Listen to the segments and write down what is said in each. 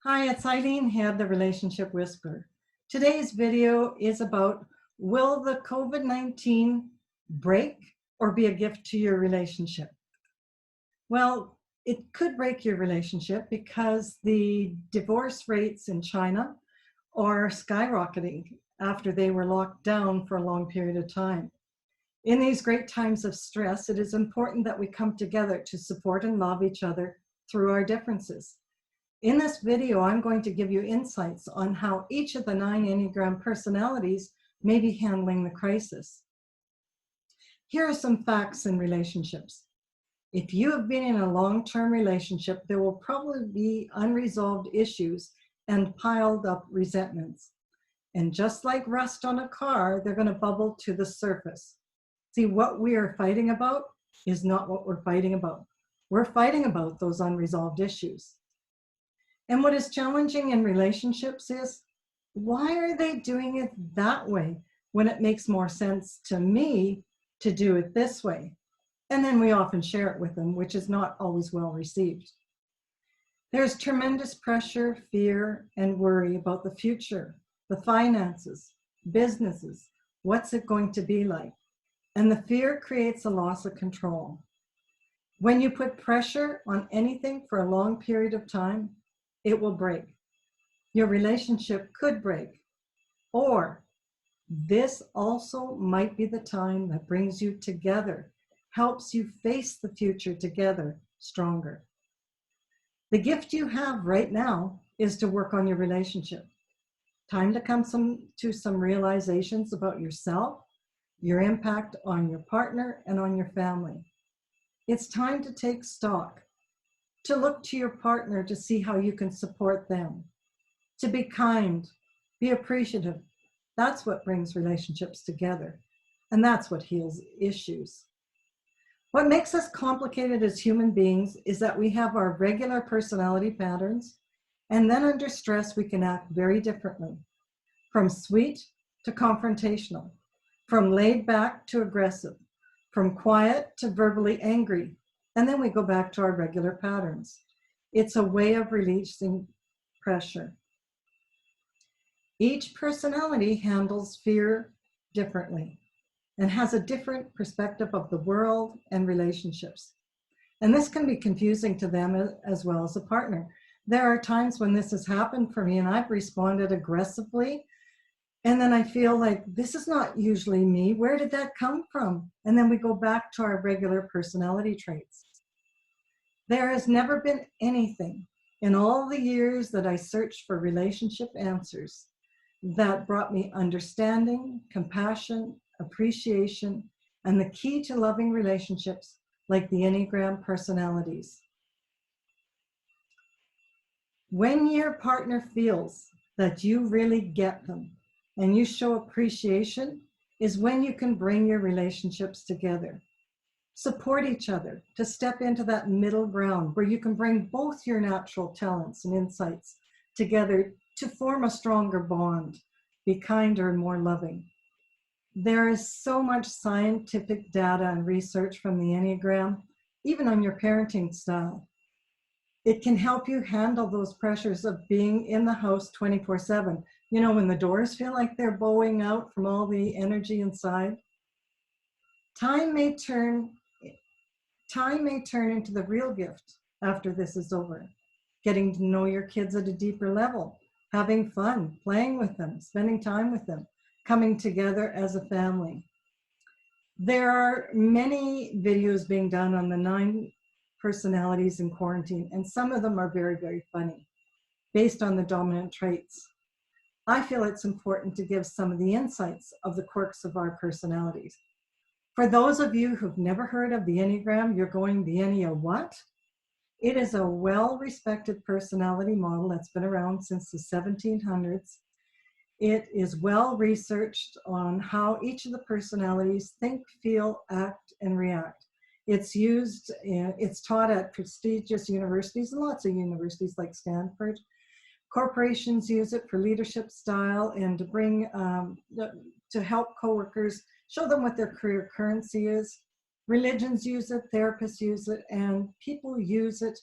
Hi, it's Eileen Head, the Relationship Whisperer. Today's video is about, will the COVID-19 break or be a gift to your relationship? Well, it could break your relationship because the divorce rates in China are skyrocketing after they were locked down for a long period of time. In these great times of stress, it is important that we come together to support and love each other through our differences. In this video, I'm going to give you insights on how each of the 9 Enneagram personalities may be handling the crisis. Here are some facts in relationships. If you have been in a long-term relationship, there will probably be unresolved issues and piled up resentments. And just like rust on a car, they're going to bubble to the surface. See, what we are fighting about is not what we're fighting about. We're fighting about those unresolved issues. And what is challenging in relationships is, why are they doing it that way when it makes more sense to me to do it this way? And then we often share it with them, which is not always well received. There's tremendous pressure, fear, and worry about the future, the finances, businesses, what's it going to be like? And the fear creates a loss of control. When you put pressure on anything for a long period of time, it will break. Your relationship could break. Or this also might be the time that brings you together, helps you face the future together stronger. The gift you have right now is to work on your relationship. Time to come to some realizations about yourself, your impact on your partner, and on your family. It's time to take stock, to look to your partner to see how you can support them, to be kind, be appreciative. That's what brings relationships together, and that's what heals issues. What makes us complicated as human beings is that we have our regular personality patterns, and then under stress, we can act very differently, from sweet to confrontational, from laid back to aggressive, from quiet to verbally angry. And then we go back to our regular patterns. It's a way of releasing pressure. Each personality handles fear differently and has a different perspective of the world and relationships. And this can be confusing to them as well as a partner. There are times when this has happened for me and I've responded aggressively, and then I feel like, this is not usually me. Where did that come from? And then we go back to our regular personality traits. There has never been anything in all the years that I searched for relationship answers that brought me understanding, compassion, appreciation, and the key to loving relationships like the Enneagram personalities. When your partner feels that you really get them and you show appreciation, is when you can bring your relationships together. Support each other to step into that middle ground where you can bring both your natural talents and insights together to form a stronger bond, be kinder and more loving. There is so much scientific data and research from the Enneagram, even on your parenting style. It can help you handle those pressures of being in the house 24/7. You know, when the doors feel like they're bowing out from all the energy inside. Time may turn into the real gift after this is over. Getting to know your kids at a deeper level, having fun, playing with them, spending time with them, coming together as a family. There are many videos being done on the 9 personalities in quarantine, and some of them are very, very funny, based on the dominant traits. I feel it's important to give some of the insights of the quirks of our personalities. For those of you who've never heard of the Enneagram, you're going, the Ennea what? It is a well-respected personality model that's been around since the 1700s. It is well-researched on how each of the personalities think, feel, act, and react. It's taught at prestigious universities, and lots of universities like Stanford. Corporations use it for leadership style and to bring, to help coworkers, show them what their career currency is. Religions use it, therapists use it, and people use it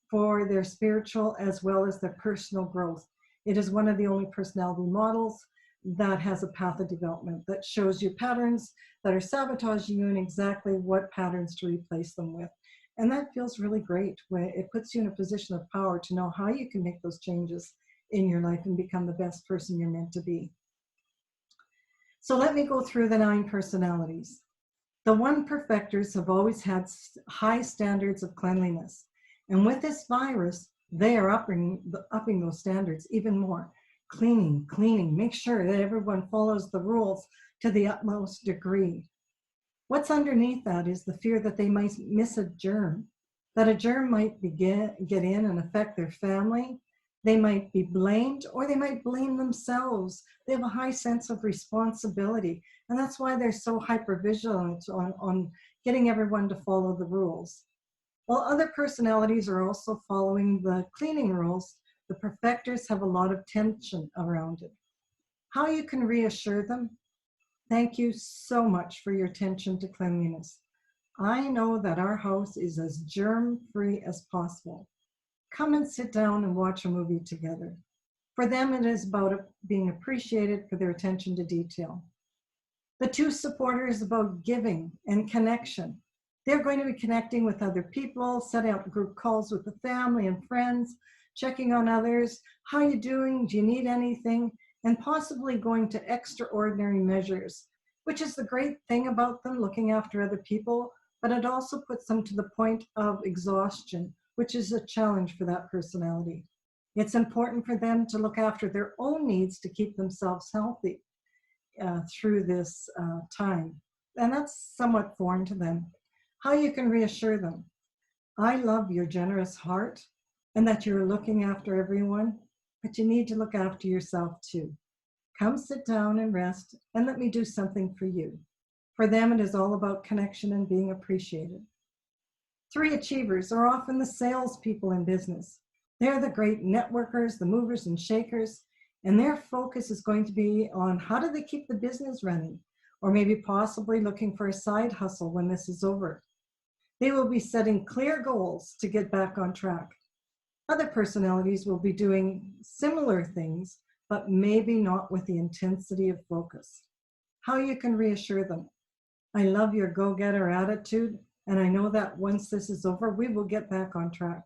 for their spiritual as well as their personal growth. It is one of the only personality models that has a path of development that shows you patterns that are sabotaging you and exactly what patterns to replace them with. And that feels really great when it puts you in a position of power to know how you can make those changes in your life and become the best person you're meant to be. So let me go through the 9 personalities. The 1 perfectors have always had high standards of cleanliness. And with this virus, they are upping those standards even more. Cleaning, make sure that everyone follows the rules to the utmost degree. What's underneath that is the fear that they might miss a germ, that a germ might get in and affect their family. They might be blamed, or they might blame themselves. They have a high sense of responsibility. And that's why they're so hyper-vigilant on getting everyone to follow the rules. While other personalities are also following the cleaning rules, the perfectors have a lot of tension around it. How you can reassure them? Thank you so much for your attention to cleanliness. I know that our house is as germ-free as possible. Come and sit down and watch a movie together. For them, it is about being appreciated for their attention to detail. The 2 supporters about giving and connection. They're going to be connecting with other people, setting up group calls with the family and friends, checking on others. How are you doing? Do you need anything? And possibly going to extraordinary measures, which is the great thing about them, looking after other people, but it also puts them to the point of exhaustion, which is a challenge for that personality. It's important for them to look after their own needs to keep themselves healthy through this time. And that's somewhat foreign to them. How you can reassure them. I love your generous heart and that you're looking after everyone, but you need to look after yourself too. Come sit down and rest and let me do something for you. For them, it is all about connection and being appreciated. 3 achievers are often the salespeople in business. They're the great networkers, the movers and shakers, and their focus is going to be on how do they keep the business running, or maybe possibly looking for a side hustle when this is over. They will be setting clear goals to get back on track. Other personalities will be doing similar things, but maybe not with the intensity of focus. How you can reassure them. I love your go-getter attitude, and I know that once this is over, we will get back on track.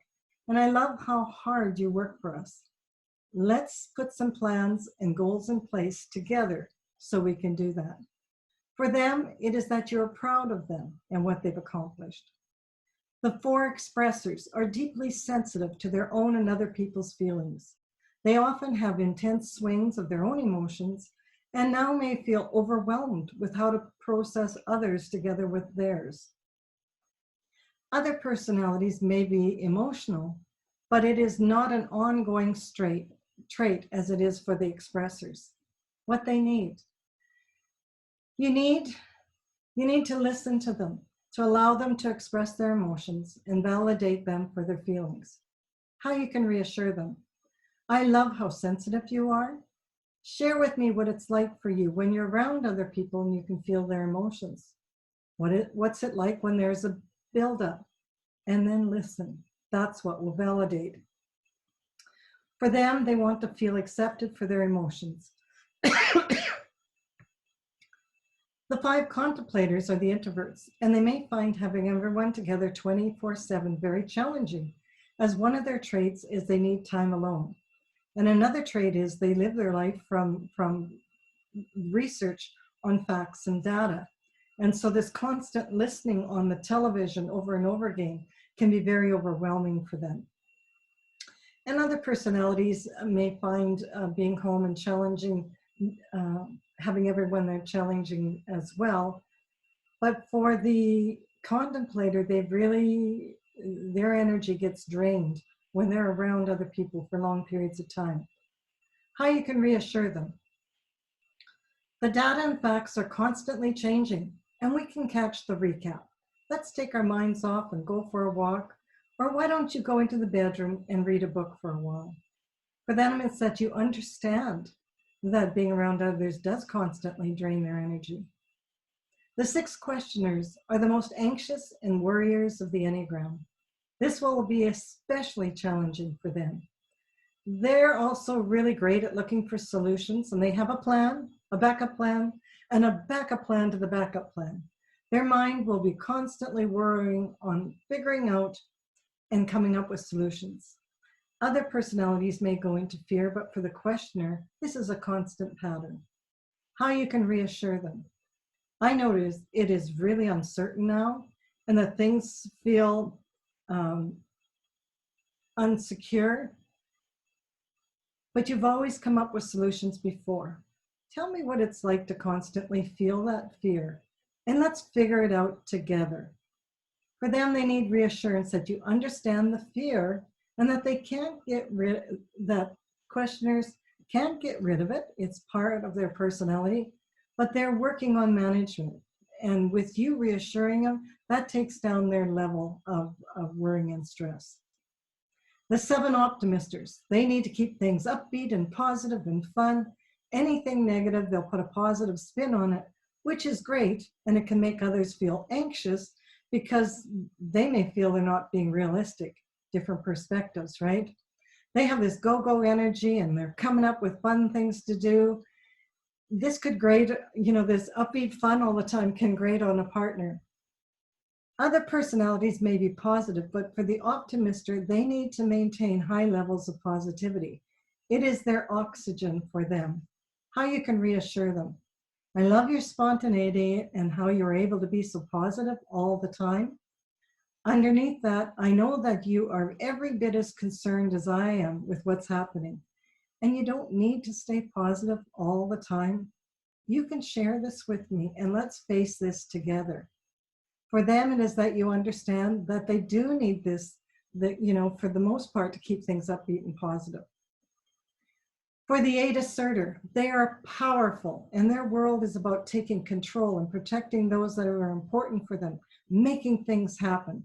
And I love how hard you work for us. Let's put some plans and goals in place together so we can do that. For them, it is that you're proud of them and what they've accomplished. The 4 expressors are deeply sensitive to their own and other people's feelings. They often have intense swings of their own emotions and now may feel overwhelmed with how to process others together with theirs. Other personalities may be emotional, but it is not an ongoing trait as it is for the expressors. What they need. You need to listen to them, to allow them to express their emotions and validate them for their feelings. How you can reassure them. I love how sensitive you are. Share with me what it's like for you when you're around other people and you can feel their emotions. What's it like when there's a buildup? And then listen. That's what will validate. For them, they want to feel accepted for their emotions. The 5 contemplators are the introverts, and they may find having everyone together 24/7 very challenging, as one of their traits is they need time alone. And another trait is they live their life from research on facts and data. And so this constant listening on the television over and over again can be very overwhelming for them. And other personalities may find being home and challenging, having everyone there challenging as well. But for the contemplator, their energy gets drained when they're around other people for long periods of time. How you can reassure them. The data and facts are constantly changing, and we can catch the recap. Let's take our minds off and go for a walk, or why don't you go into the bedroom and read a book for a while? For them, it's that you understand that being around others does constantly drain their energy. The 6 questioners are the most anxious and worriers of the Enneagram. This will be especially challenging for them. They're also really great at looking for solutions, and they have a plan, a backup plan, and a backup plan to the backup plan. Their mind will be constantly worrying on figuring out and coming up with solutions. Other personalities may go into fear, but for the questioner, this is a constant pattern. How you can reassure them. I notice it is really uncertain now, and that things feel unsecure, but you've always come up with solutions before. Tell me what it's like to constantly feel that fear, and let's figure it out together. For them, they need reassurance that you understand the fear and that they can't get rid, that questioners can't get rid of it. It's part of their personality, but they're working on management. And with you reassuring them, that takes down their level of worrying and stress. The 7 optimisters, they need to keep things upbeat and positive and fun. Anything negative, they'll put a positive spin on it, which is great, and it can make others feel anxious because they may feel they're not being realistic, different perspectives, right? They have this go-go energy and they're coming up with fun things to do. This could grate, this upbeat fun all the time can grate on a partner. Other personalities may be positive, but for the optimister, they need to maintain high levels of positivity. It is their oxygen for them. How you can reassure them. I love your spontaneity and how you're able to be so positive all the time. Underneath that, I know that you are every bit as concerned as I am with what's happening. And you don't need to stay positive all the time. You can share this with me and let's face this together. For them, it is that you understand that they do need this, for the most part, to keep things upbeat and positive. For the 8 asserter, they are powerful and their world is about taking control and protecting those that are important for them, making things happen.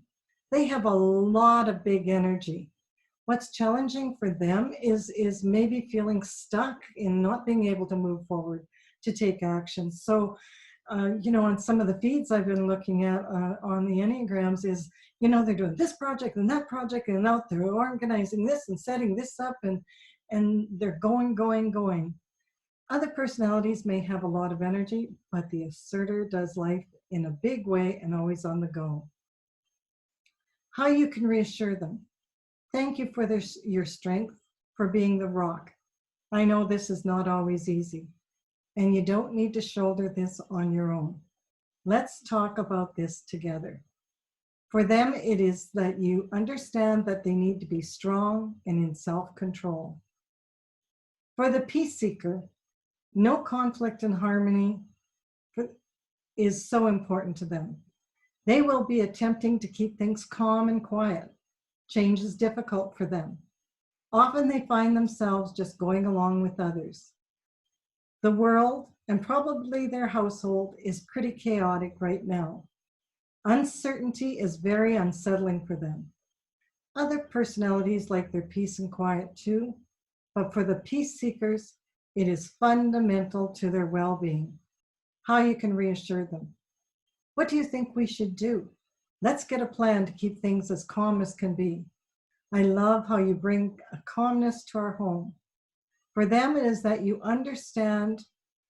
They have a lot of big energy. What's challenging for them is maybe feeling stuck in not being able to move forward, to take action. So, on some of the feeds I've been looking at on the Enneagrams is, they're doing this project and that project and out there organizing this and setting this up and they're going. Other personalities may have a lot of energy, but the asserter does life in a big way and always on the go. How you can reassure them. Thank you for your strength, for being the rock. I know this is not always easy, and you don't need to shoulder this on your own. Let's talk about this together. For them, it is that you understand that they need to be strong and in self-control. For the peace seeker, no conflict and harmony is so important to them. They will be attempting to keep things calm and quiet. Change is difficult for them. Often they find themselves just going along with others. The world, and probably their household, is pretty chaotic right now. Uncertainty is very unsettling for them. Other personalities like their peace and quiet too, but for the peace seekers, it is fundamental to their well-being. How you can reassure them. What do you think we should do? Let's get a plan to keep things as calm as can be. I love how you bring a calmness to our home. For them, it is that you understand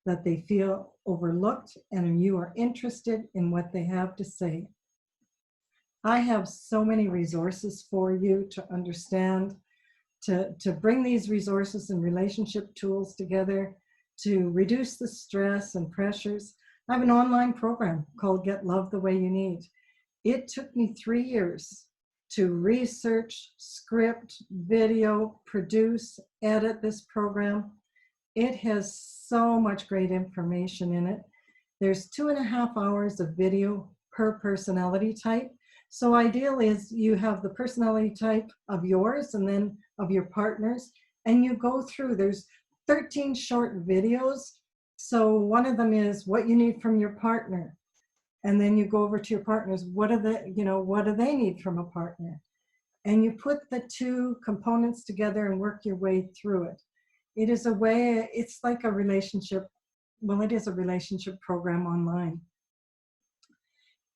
that they feel overlooked and you are interested in what they have to say. I have so many resources for you to understand, to bring these resources and relationship tools together to reduce the stress and pressures. I have an online program called Get Love the Way You Need. It took me 3 years to research, script, video, produce, edit this program. It has so much great information in it. There's 2.5 hours of video per personality type. So ideal is you have the personality type of yours and then of your partners, and you go through, there's 13 short videos. So one of them is what you need from your partner. And then you go over to your partners, what do they need from a partner? And you put the 2 components together and work your way through it. It is a way, it's like a relationship, well, it is a relationship program online.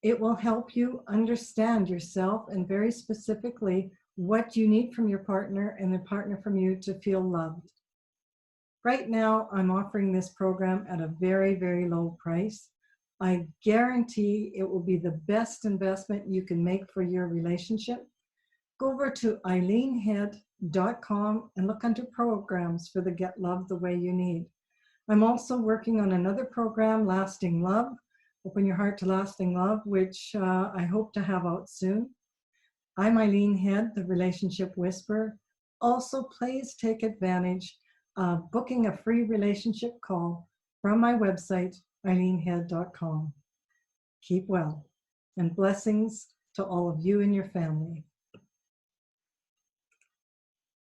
It will help you understand yourself and very specifically what you need from your partner and the partner from you to feel loved. Right now, I'm offering this program at a very, very low price. I guarantee it will be the best investment you can make for your relationship. Go over to eileenhead.com and look under programs for the Get Love the Way You Need. I'm also working on another program, Lasting Love, Open Your Heart to Lasting Love, which I hope to have out soon. I'm Eileen Head, the Relationship Whisperer. Also, please take advantage of booking a free relationship call from my website, eileenhead.com. Keep well, and blessings to all of you and your family.